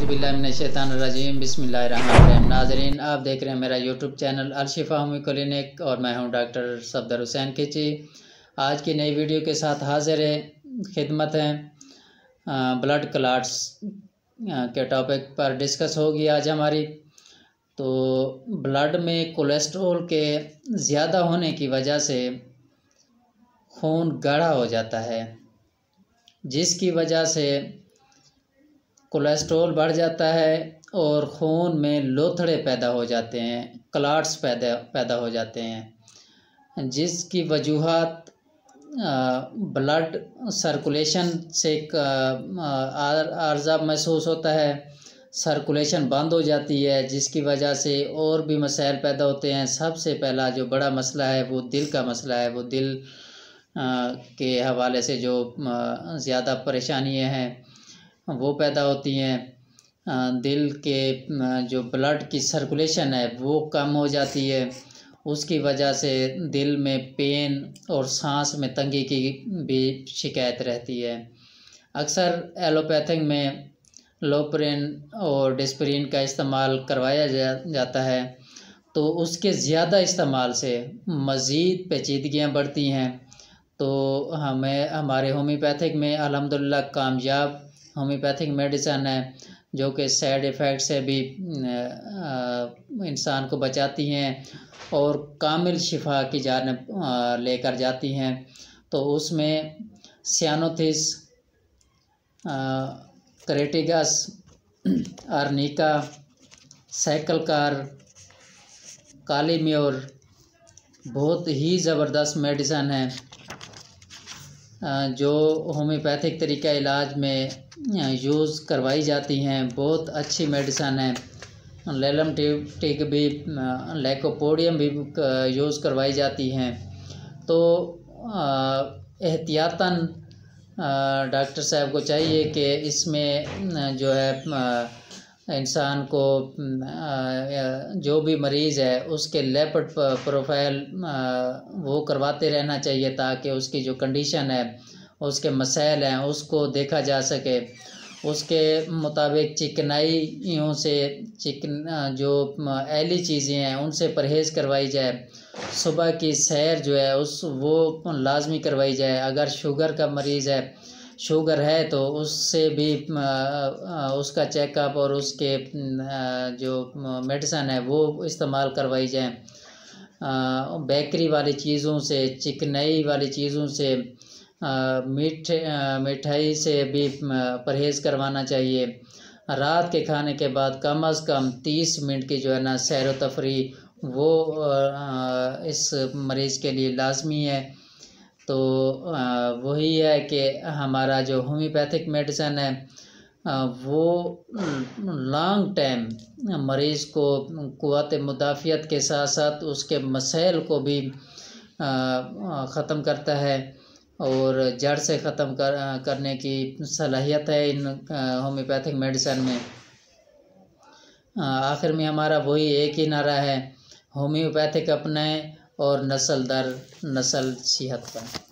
औज़ुबिल्लाहिमिनश्शैतानिर्रजीम बिस्मिल्लाहिर्रहमानिर्रहीम। नाज़रीन, आप देख रहे हैं मेरा YouTube channel Al-Shifa homeo clinic और मैं हूं डॉक्टर सफदर हुसैन खिची। आज की नई वीडियो के साथ हाजिर खिदमत हैं। ब्लड क्लॉट्स के टॉपिक पर डिस्कस होगी आज हमारी। तो ब्लड में कोलेस्ट्रॉल के ज़्यादा होने की वजह से खून गाढ़ा हो जाता है, जिसकी वजह से कोलेस्ट्रॉल बढ़ जाता है और खून में लोथड़े पैदा हो जाते हैं, क्लॉट्स पैदा हो जाते हैं, जिसकी वजूहात ब्लड सर्कुलेशन से आर्जा महसूस होता है, सर्कुलेशन बंद हो जाती है, जिसकी वजह से और भी मसाइल पैदा होते हैं। सबसे पहला जो बड़ा मसला है वो दिल का मसला है। वो दिल के हवाले से जो ज़्यादा परेशानियाँ हैं वो पैदा होती हैं। दिल के जो ब्लड की सर्कुलेशन है वो कम हो जाती है, उसकी वजह से दिल में पेन और सांस में तंगी की भी शिकायत रहती है। अक्सर एलोपैथिक में लोप्रिन और डिस्प्रिन का इस्तेमाल करवाया जाता है, तो उसके ज़्यादा इस्तेमाल से मज़ीद पेचीदगियाँ बढ़ती हैं। तो हमारे होम्योपैथिक में अल्हम्दुलिल्लाह कामयाब होम्योपैथिक मेडिसन है, जो कि साइड इफ़ेक्ट से भी इंसान को बचाती हैं और कामिल शिफा की जानिब लेकर जाती हैं। तो उसमें सियानोथिस, क्रेटिगस, आर्निका, साइक्लकार, कालीम्योर बहुत ही ज़बरदस्त मेडिसन है, जो होम्योपैथिक तरीका इलाज में यूज़ करवाई जाती हैं। बहुत अच्छी मेडिसन है। लेलम टिक भी, लाइकोपोडियम भी यूज़ करवाई जाती हैं। तो एहतियातन डॉक्टर साहब को चाहिए कि इसमें जो है इंसान को जो भी मरीज़ है उसके लैपिड प्रोफाइल वो करवाते रहना चाहिए, ताकि उसकी जो कंडीशन है, उसके मसाइल हैं, उसको देखा जा सके। उसके मुताबिक चिकनाइयों से जो ऐली चीज़ें हैं उनसे परहेज़ करवाई जाए। सुबह की सैर जो है वो लाजमी करवाई जाए। अगर शुगर का मरीज़ है, शुगर है, तो उससे भी उसका चेकअप और उसके जो मेडिसन है वो इस्तेमाल करवाई जाए। बेकरी वाली चीज़ों से, चिकनाई वाली चीज़ों से, मिठाई से भी परहेज़ करवाना चाहिए। रात के खाने के बाद कम से कम 30 मिनट की जो है ना सैर व तफरी वो इस मरीज़ के लिए लाजमी है। तो वही है कि हमारा जो होम्योपैथिक मेडिसन है वो लॉन्ग टाइम मरीज़ को क़ुव्वत मुदाफ़ियत के साथ साथ उसके मसाइल को भी ख़त्म करता है और जड़ से ख़त्म करने की सलाहियत है इन होम्योपैथिक मेडिसन में। आखिर में हमारा वही एक ही नारा है, होम्योपैथिक अपनाएं और नस्ल दर नस्ल सेहत पाएं।